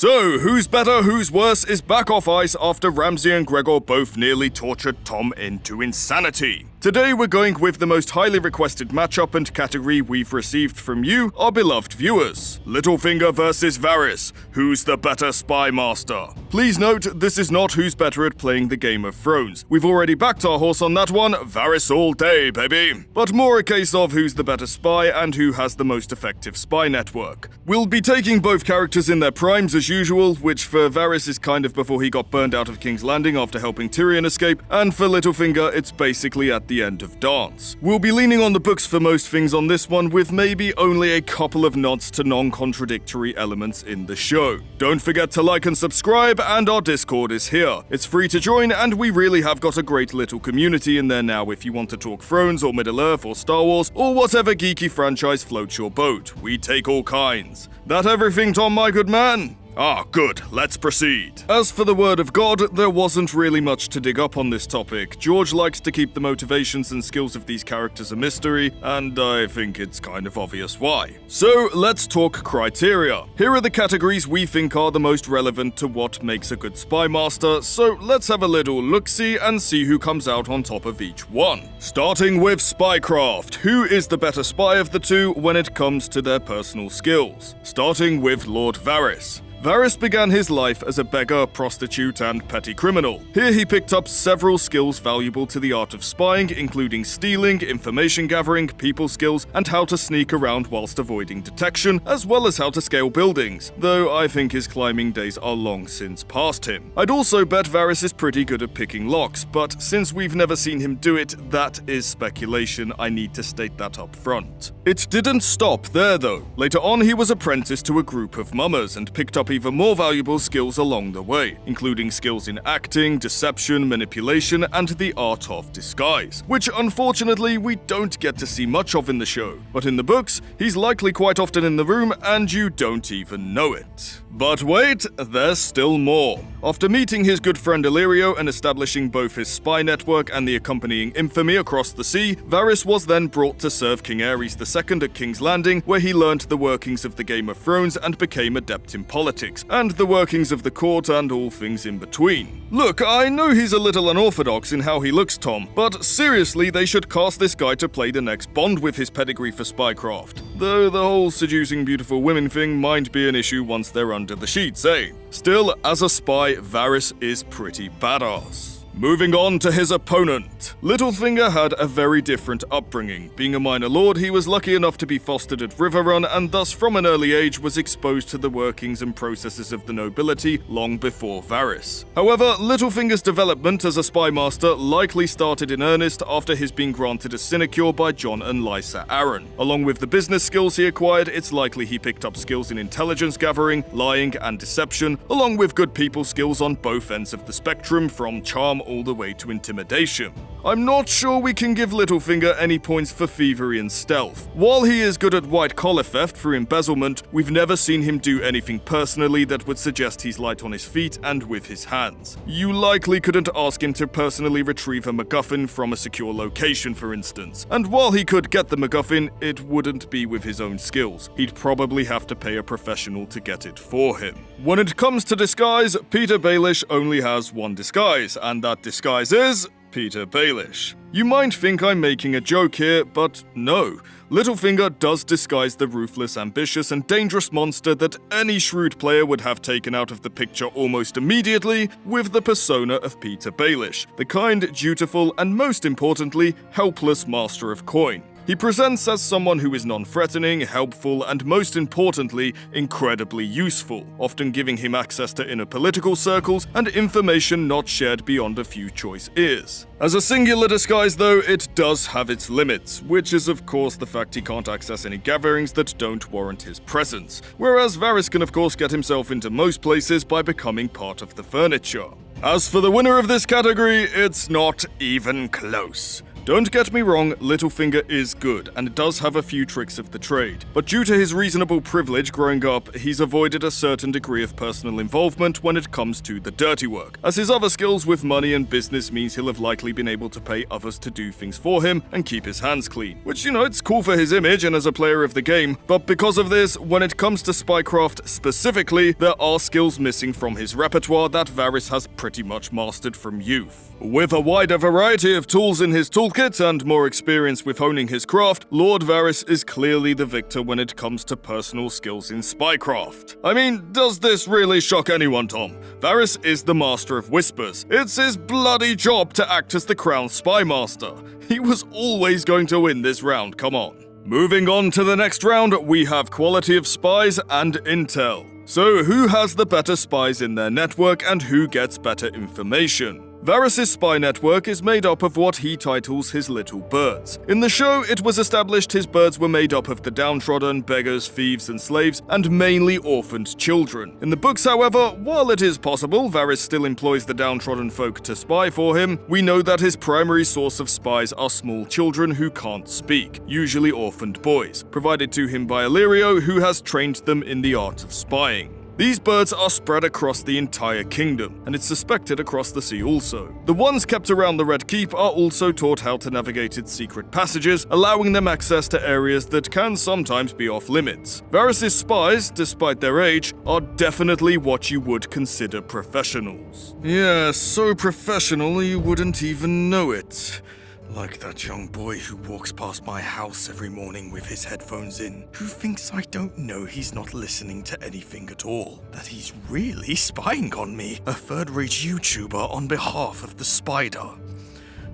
So, who's better, who's worse is back off ice after Ramsay and Gregor both nearly tortured Tom into insanity. Today we're going with the most highly requested matchup and category we've received from you, our beloved viewers. Littlefinger versus Varys. Who's the better spymaster? Please note, this is not who's better at playing the Game of Thrones. We've already backed our horse on that one, Varys all day, baby. But more a case of who's the better spy and who has the most effective spy network. We'll be taking both characters in their primes as usual, which for Varys is kind of before he got burned out of King's Landing after helping Tyrion escape, and for Littlefinger it's basically at the end of Dance. We'll be leaning on the books for most things on this one, with maybe only a couple of nods to non-contradictory elements in the show. Don't forget to like and subscribe, and our Discord is here. It's free to join, and we really have got a great little community in there now if you want to talk Thrones or Middle-earth or Star Wars or whatever geeky franchise floats your boat. We take all kinds. That everything, Tom, my good man? Ah, good. Let's proceed. As for the word of God, there wasn't really much to dig up on this topic. George likes to keep the motivations and skills of these characters a mystery, and I think it's kind of obvious why. So, let's talk criteria. Here are the categories we think are the most relevant to what makes a good spy master, so let's have a little look-see and see who comes out on top of each one. Starting with Spycraft. Who is the better spy of the two when it comes to their personal skills? Starting with Lord Varys. Varys began his life as a beggar, prostitute, and petty criminal. Here he picked up several skills valuable to the art of spying, including stealing, information gathering, people skills, and how to sneak around whilst avoiding detection, as well as how to scale buildings, though I think his climbing days are long since past him. I'd also bet Varys is pretty good at picking locks, but since we've never seen him do it, that is speculation. I need to state that up front. It didn't stop there though. Later on he was apprenticed to a group of mummers and picked up even more valuable skills along the way, including skills in acting, deception, manipulation, and the art of disguise, which unfortunately we don't get to see much of in the show. But in the books, he's likely quite often in the room and you don't even know it. But wait, there's still more. After meeting his good friend Illyrio and establishing both his spy network and the accompanying infamy across the sea, Varys was then brought to serve King Aerys II at King's Landing, where he learnt the workings of the Game of Thrones and became adept in politics, and the workings of the court and all things in between. Look, I know he's a little unorthodox in how he looks, Tom, but seriously, they should cast this guy to play the next Bond with his pedigree for spycraft. Though the whole seducing beautiful women thing might be an issue once they're under the sheets, eh? Still, as a spy, Varys is pretty badass. Moving on to his opponent. Littlefinger had a very different upbringing. Being a minor lord, he was lucky enough to be fostered at Riverrun and thus from an early age was exposed to the workings and processes of the nobility long before Varys. However, Littlefinger's development as a spy master likely started in earnest after his being granted a sinecure by Jon and Lysa Arryn. Along with the business skills he acquired, it's likely he picked up skills in intelligence gathering, lying, and deception, along with good people skills on both ends of the spectrum, from charm all the way to intimidation. I'm not sure we can give Littlefinger any points for thievery and stealth. While he is good at white-collar theft through embezzlement, we've never seen him do anything personally that would suggest he's light on his feet and with his hands. You likely couldn't ask him to personally retrieve a MacGuffin from a secure location, for instance. And while he could get the MacGuffin, it wouldn't be with his own skills. He'd probably have to pay a professional to get it for him. When it comes to disguise, Petyr Baelish only has one disguise, and that disguise is Petyr Baelish. You might think I'm making a joke here, but no. Littlefinger does disguise the ruthless, ambitious, and dangerous monster that any shrewd player would have taken out of the picture almost immediately with the persona of Petyr Baelish, the kind, dutiful, and most importantly, helpless master of coin. He presents as someone who is non-threatening, helpful, and most importantly, incredibly useful, often giving him access to inner political circles and information not shared beyond a few choice ears. As a singular disguise though, it does have its limits, which is of course the fact he can't access any gatherings that don't warrant his presence, whereas Varys can of course get himself into most places by becoming part of the furniture. As for the winner of this category, it's not even close. Don't get me wrong, Littlefinger is good, and does have a few tricks of the trade. But due to his reasonable privilege growing up, he's avoided a certain degree of personal involvement when it comes to the dirty work, as his other skills with money and business means he'll have likely been able to pay others to do things for him and keep his hands clean. Which, it's cool for his image and as a player of the game, but because of this, when it comes to Spycraft specifically, there are skills missing from his repertoire that Varys has pretty much mastered from youth. With a wider variety of tools in his toolkit and more experience with honing his craft, Lord Varys is clearly the victor when it comes to personal skills in Spycraft. I mean, does this really shock anyone, Tom? Varys is the master of whispers. It's his bloody job to act as the crown spymaster. He was always going to win this round, come on. Moving on to the next round, we have quality of spies and intel. So who has the better spies in their network and who gets better information? Varys' spy network is made up of what he titles his little birds. In the show, it was established his birds were made up of the downtrodden, beggars, thieves, and slaves, and mainly orphaned children. In the books, however, while it is possible Varys still employs the downtrodden folk to spy for him, we know that his primary source of spies are small children who can't speak, usually orphaned boys, provided to him by Illyrio, who has trained them in the art of spying. These birds are spread across the entire kingdom, and it's suspected across the sea also. The ones kept around the Red Keep are also taught how to navigate its secret passages, allowing them access to areas that can sometimes be off limits. Varys' spies, despite their age, are definitely what you would consider professionals. Yeah, so professional you wouldn't even know it. Like that young boy who walks past my house every morning with his headphones in, who thinks I don't know he's not listening to anything at all, that he's really spying on me, a third-rate YouTuber on behalf of the Spider.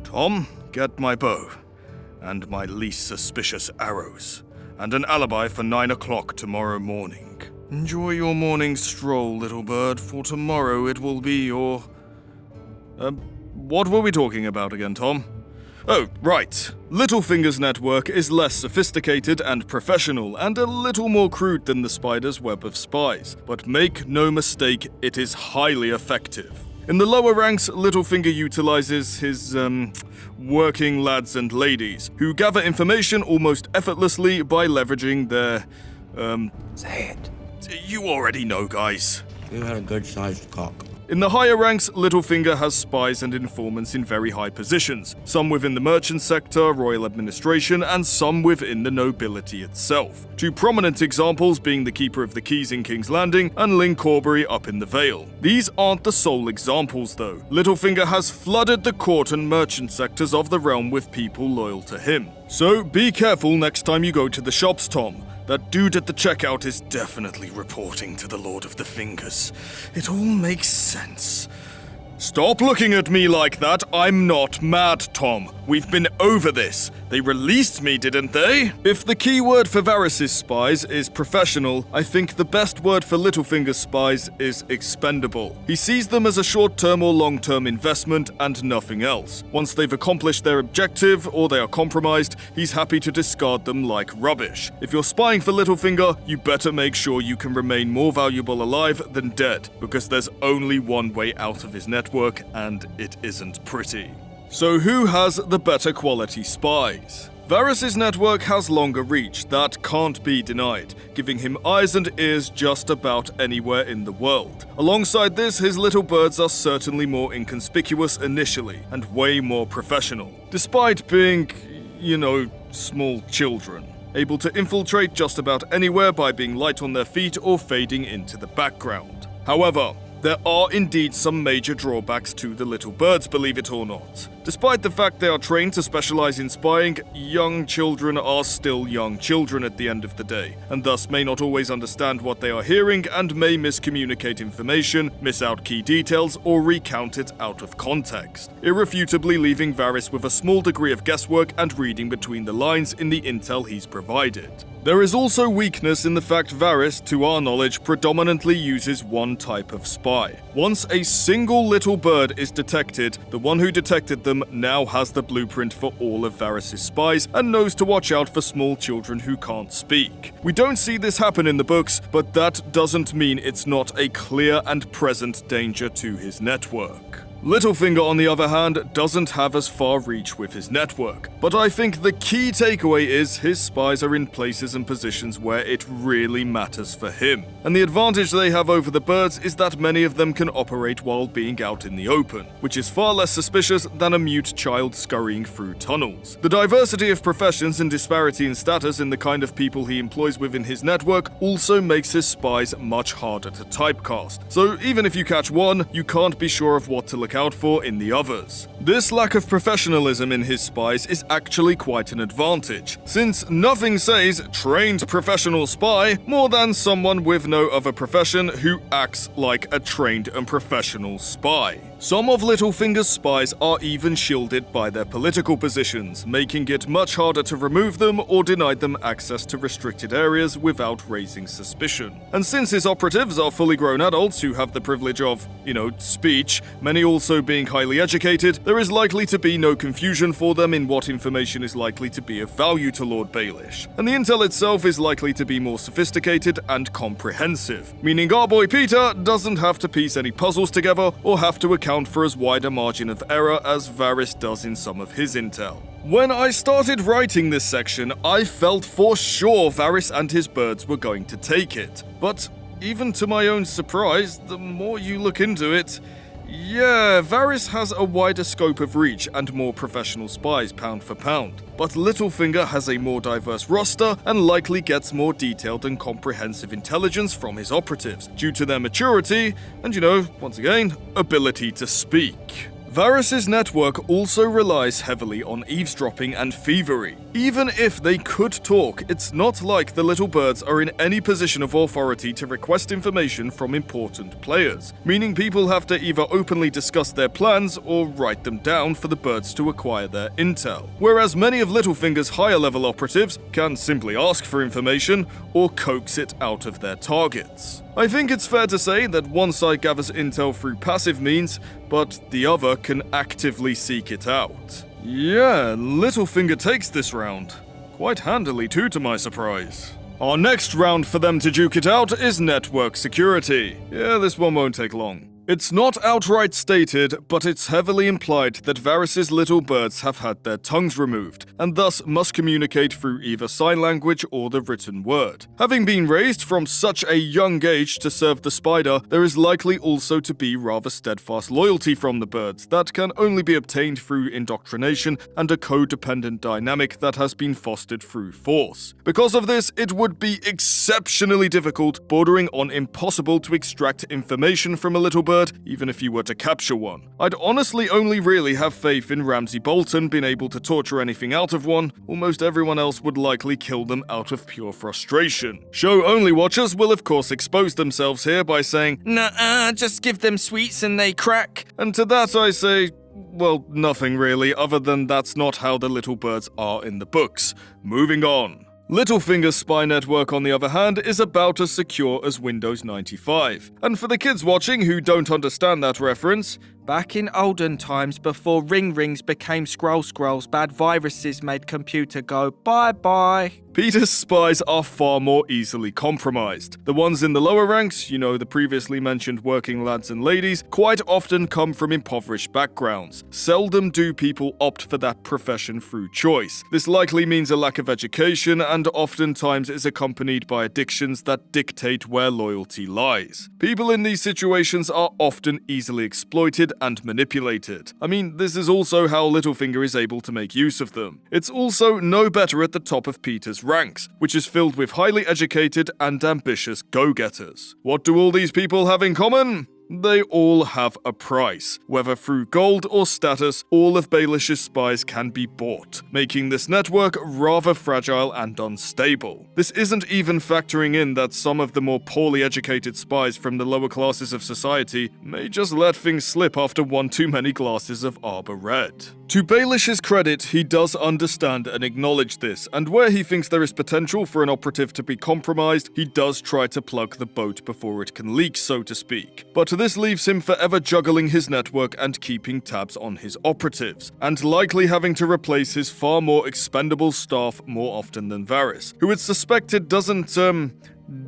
Tom, get my bow, and my least suspicious arrows, and an alibi for 9 o'clock tomorrow morning. Enjoy your morning stroll, little bird, for tomorrow it will be your... what were we talking about again, Tom? Oh, right. Littlefinger's network is less sophisticated and professional and a little more crude than the Spider's web of spies. But make no mistake, it is highly effective. In the lower ranks, Littlefinger utilizes his, working lads and ladies, who gather information almost effortlessly by leveraging their, Say it. You already know, guys. You had a good-sized cock. In the higher ranks, Littlefinger has spies and informants in very high positions, some within the merchant sector, royal administration, and some within the nobility itself. Two prominent examples being the Keeper of the Keys in King's Landing and Lyn Corbury up in the Vale. These aren't the sole examples though. Littlefinger has flooded the court and merchant sectors of the realm with people loyal to him. So be careful next time you go to the shops, Tom. That dude at the checkout is definitely reporting to the Lord of the Fingers. It all makes sense. Stop looking at me like that. I'm not mad, Tom. We've been over this. They released me, didn't they? If the key word for Varys' spies is professional, I think the best word for Littlefinger's spies is expendable. He sees them as a short-term or long-term investment and nothing else. Once they've accomplished their objective or they are compromised, he's happy to discard them like rubbish. If you're spying for Littlefinger, you better make sure you can remain more valuable alive than dead, because there's only one way out of his network, and it isn't pretty. So who has the better quality spies? Varys' network has longer reach, that can't be denied, giving him eyes and ears just about anywhere in the world. Alongside this, his little birds are certainly more inconspicuous initially, and way more professional, despite being, small children, able to infiltrate just about anywhere by being light on their feet or fading into the background. However, there are indeed some major drawbacks to the little birds, believe it or not. Despite the fact they are trained to specialize in spying, young children are still young children at the end of the day, and thus may not always understand what they are hearing and may miscommunicate information, miss out key details, or recount it out of context, irrefutably leaving Varys with a small degree of guesswork and reading between the lines in the intel he's provided. There is also weakness in the fact Varys, to our knowledge, predominantly uses one type of spy. Once a single little bird is detected, the one who detected them now has the blueprint for all of Varys' spies and knows to watch out for small children who can't speak. We don't see this happen in the books, but that doesn't mean it's not a clear and present danger to his network. Littlefinger, on the other hand, doesn't have as far reach with his network, but I think the key takeaway is his spies are in places and positions where it really matters for him. And the advantage they have over the birds is that many of them can operate while being out in the open, which is far less suspicious than a mute child scurrying through tunnels. The diversity of professions and disparity in status in the kind of people he employs within his network also makes his spies much harder to typecast. So even if you catch one, you can't be sure of what to look out for in the others. This lack of professionalism in his spies is actually quite an advantage, since nothing says trained professional spy more than someone with no other profession who acts like a trained and professional spy. Some of Littlefinger's spies are even shielded by their political positions, making it much harder to remove them or deny them access to restricted areas without raising suspicion. And since his operatives are fully grown adults who have the privilege of, speech, many also being highly educated, there is likely to be no confusion for them in what information is likely to be of value to Lord Baelish. And the intel itself is likely to be more sophisticated and comprehensive, meaning our boy Petyr doesn't have to piece any puzzles together or have to account for as wide a margin of error as Varys does in some of his intel. When I started writing this section, I felt for sure Varys and his birds were going to take it. But even to my own surprise, the more you look into it, yeah, Varys has a wider scope of reach and more professional spies pound for pound. But Littlefinger has a more diverse roster and likely gets more detailed and comprehensive intelligence from his operatives, due to their maturity and, once again, ability to speak. Varys' network also relies heavily on eavesdropping and thievery. Even if they could talk, it's not like the little birds are in any position of authority to request information from important players, meaning people have to either openly discuss their plans or write them down for the birds to acquire their intel. Whereas many of Littlefinger's higher level operatives can simply ask for information or coax it out of their targets. I think it's fair to say that one side gathers intel through passive means, but the other can actively seek it out. Yeah, Littlefinger takes this round. Quite handily too, to my surprise. Our next round for them to duke it out is network security. Yeah, this one won't take long. It's not outright stated, but it's heavily implied that Varys' little birds have had their tongues removed, and thus must communicate through either sign language or the written word. Having been raised from such a young age to serve the spider, there is likely also to be rather steadfast loyalty from the birds that can only be obtained through indoctrination and a codependent dynamic that has been fostered through force. Because of this, it would be exceptionally difficult, bordering on impossible to extract information from a little bird, even if you were to capture one. I'd honestly only really have faith in Ramsay Bolton being able to torture anything out of one. Almost everyone else would likely kill them out of pure frustration. Show-only watchers will of course expose themselves here by saying, "Nuh-uh, just give them sweets and they crack." And to that I say, well, nothing really, other than that's not how the little birds are in the books. Moving on. Littlefinger's spy network, on the other hand, is about as secure as Windows 95. And for the kids watching who don't understand that reference, back in olden times before ring rings became scrolls, bad viruses made computer go bye-bye. Petyr's spies are far more easily compromised. The ones in the lower ranks, the previously mentioned working lads and ladies, quite often come from impoverished backgrounds. Seldom do people opt for that profession through choice. This likely means a lack of education and oftentimes is accompanied by addictions that dictate where loyalty lies. People in these situations are often easily exploited and manipulated. I mean, this is also how Littlefinger is able to make use of them. It's also no better at the top of Petyr's ranks, which is filled with highly educated and ambitious go-getters. What do all these people have in common? They all have a price. Whether through gold or status, all of Baelish's spies can be bought, making this network rather fragile and unstable. This isn't even factoring in that some of the more poorly educated spies from the lower classes of society may just let things slip after one too many glasses of Arbor Red. To Baelish's credit, he does understand and acknowledge this, and where he thinks there is potential for an operative to be compromised, he does try to plug the boat before it can leak, so to speak. But this leaves him forever juggling his network and keeping tabs on his operatives, and likely having to replace his far more expendable staff more often than Varys, who it's suspected doesn't,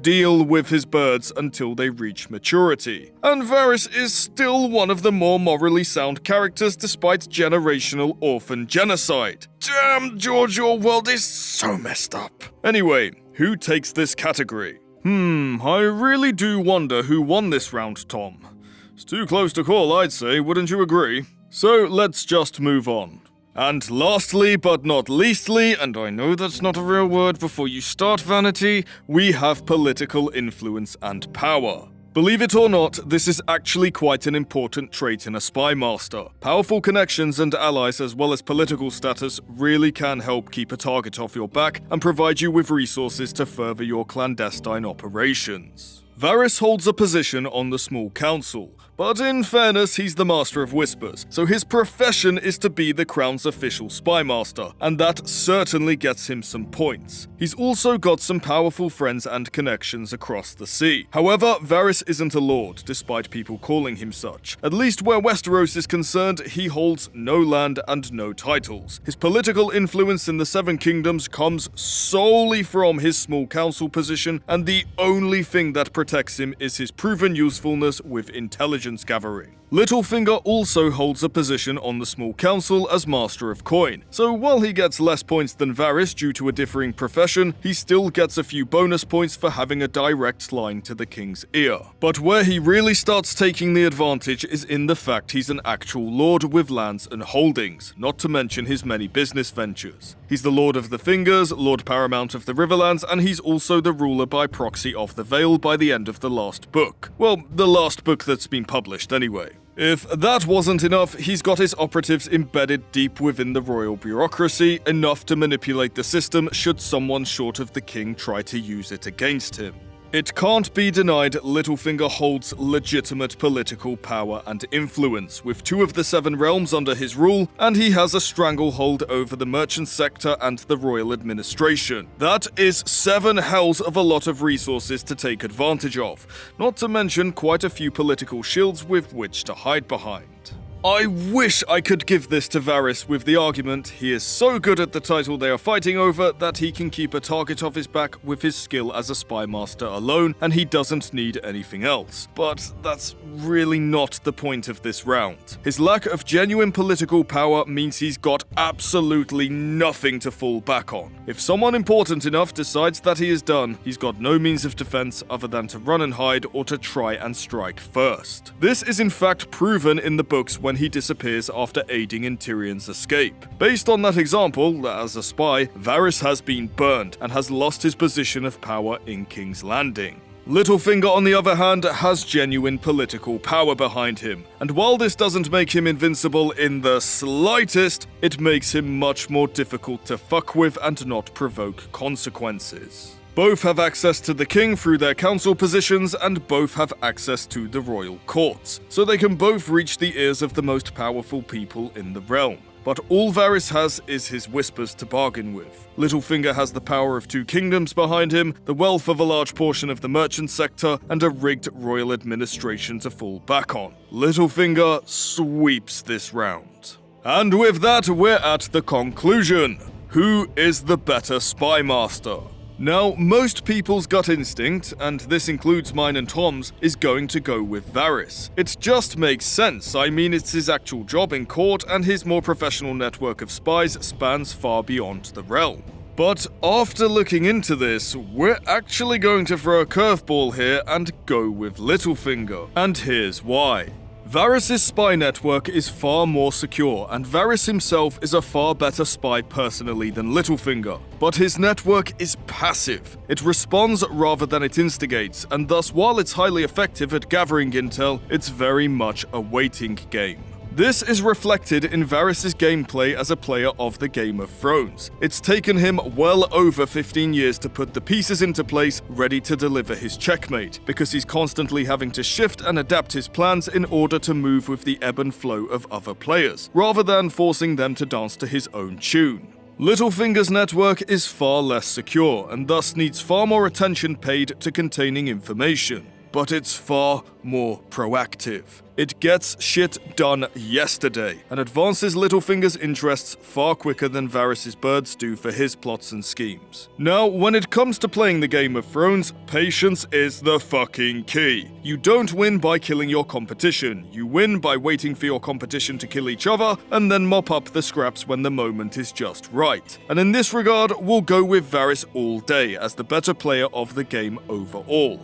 deal with his birds until they reach maturity. And Varys is still one of the more morally sound characters despite generational orphan genocide. Damn, George, your world is so messed up. Anyway, who takes this category? I really do wonder who won this round, Tom. It's too close to call, I'd say, wouldn't you agree? So let's just move on. And lastly, but not leastly, and I know that's not a real word before you start, Vanity, we have political influence and power. Believe it or not, this is actually quite an important trait in a spy master. Powerful connections and allies as well as political status really can help keep a target off your back and provide you with resources to further your clandestine operations. Varys holds a position on the Small Council, but in fairness, he's the Master of Whispers, so his profession is to be the Crown's official spy master, and that certainly gets him some points. He's also got some powerful friends and connections across the sea. However, Varys isn't a lord, despite people calling him such. At least where Westeros is concerned, he holds no land and no titles. His political influence in the Seven Kingdoms comes solely from his Small Council position, and the only thing that protects him is his proven usefulness with intelligence gathering. Littlefinger also holds a position on the Small Council as Master of Coin, so while he gets less points than Varys due to a differing profession, he still gets a few bonus points for having a direct line to the king's ear. But where he really starts taking the advantage is in the fact he's an actual lord with lands and holdings, not to mention his many business ventures. He's the Lord of the Fingers, Lord Paramount of the Riverlands, and he's also the ruler by proxy of the Vale by the end of the last book. Well, the last book that's been published anyway. If that wasn't enough, he's got his operatives embedded deep within the royal bureaucracy, enough to manipulate the system should someone short of the king try to use it against him. It can't be denied Littlefinger holds legitimate political power and influence, with 2 of the 7 realms under his rule, and he has a stranglehold over the merchant sector and the royal administration. That is 7 hells of a lot of resources to take advantage of, not to mention quite a few political shields with which to hide behind. I wish I could give this to Varys with the argument he is so good at the title they are fighting over that he can keep a target off his back with his skill as a spy master alone and he doesn't need anything else. But that's really not the point of this round. His lack of genuine political power means he's got absolutely nothing to fall back on. If someone important enough decides that he is done, he's got no means of defense other than to run and hide or to try and strike first. This is in fact proven in the books when he disappears after aiding in Tyrion's escape. Based on that example, as a spy, Varys has been burned and has lost his position of power in King's Landing. Littlefinger, on the other hand, has genuine political power behind him, and while this doesn't make him invincible in the slightest, it makes him much more difficult to fuck with and not provoke consequences. Both have access to the king through their council positions, and both have access to the royal courts, so they can both reach the ears of the most powerful people in the realm. But all Varys has is his whispers to bargain with. Littlefinger has the power of 2 kingdoms behind him, the wealth of a large portion of the merchant sector, and a rigged royal administration to fall back on. Littlefinger sweeps this round. And with that, we're at the conclusion. Who is the better spy master? Now, most people's gut instinct, and this includes mine and Tom's, is going to go with Varys. It just makes sense. I mean, it's his actual job in court, and his more professional network of spies spans far beyond the realm. But after looking into this, we're actually going to throw a curveball here and go with Littlefinger. And here's why. Varys' spy network is far more secure, and Varys himself is a far better spy personally than Littlefinger. But his network is passive. It responds rather than it instigates, and thus while it's highly effective at gathering intel, it's very much a waiting game. This is reflected in Varys' gameplay as a player of the Game of Thrones. It's taken him well over 15 years to put the pieces into place ready to deliver his checkmate, because he's constantly having to shift and adapt his plans in order to move with the ebb and flow of other players, rather than forcing them to dance to his own tune. Littlefinger's network is far less secure, and thus needs far more attention paid to containing information. but it's far more proactive. It gets shit done yesterday, and advances Littlefinger's interests far quicker than Varys' birds do for his plots and schemes. Now, when it comes to playing the Game of Thrones, patience is the fucking key. You don't win by killing your competition. You win by waiting for your competition to kill each other, and then mop up the scraps when the moment is just right. And in this regard, we'll go with Varys all day as the better player of the game overall.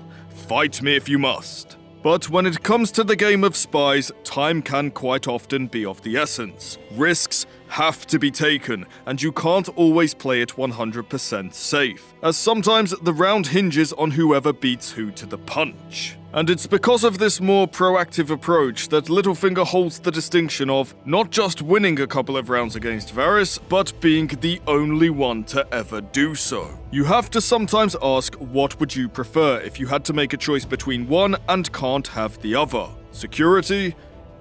Fight me if you must. But when it comes to the game of spies, time can quite often be of the essence. Risks have to be taken, and you can't always play it 100% safe, as sometimes the round hinges on whoever beats who to the punch. And it's because of this more proactive approach that Littlefinger holds the distinction of not just winning a couple of rounds against Varys, but being the only one to ever do so. You have to sometimes ask, what would you prefer if you had to make a choice between one and can't have the other? Security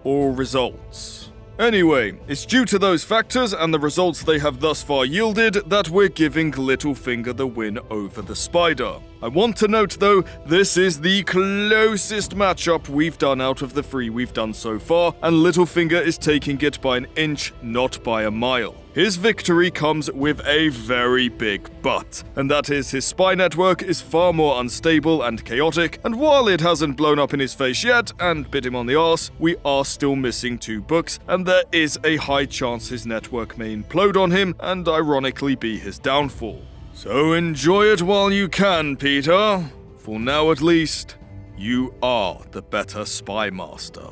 or results? Anyway, it's due to those factors and the results they have thus far yielded that we're giving Littlefinger the win over the Spider. I want to note though, this is the closest matchup we've done out of the 3 we've done so far, and Littlefinger is taking it by an inch, not by a mile. His victory comes with a very big but, and that is his spy network is far more unstable and chaotic, and while it hasn't blown up in his face yet and bit him on the arse, we are still missing 2 books, and there is a high chance his network may implode on him and ironically be his downfall. So enjoy it while you can, Petyr. For now at least, you are the better spymaster.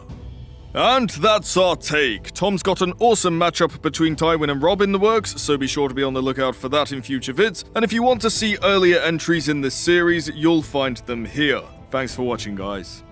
And that's our take. Tom's got an awesome matchup between Tywin and Robb in the works, so be sure to be on the lookout for that in future vids. And if you want to see earlier entries in this series, you'll find them here. Thanks for watching, guys.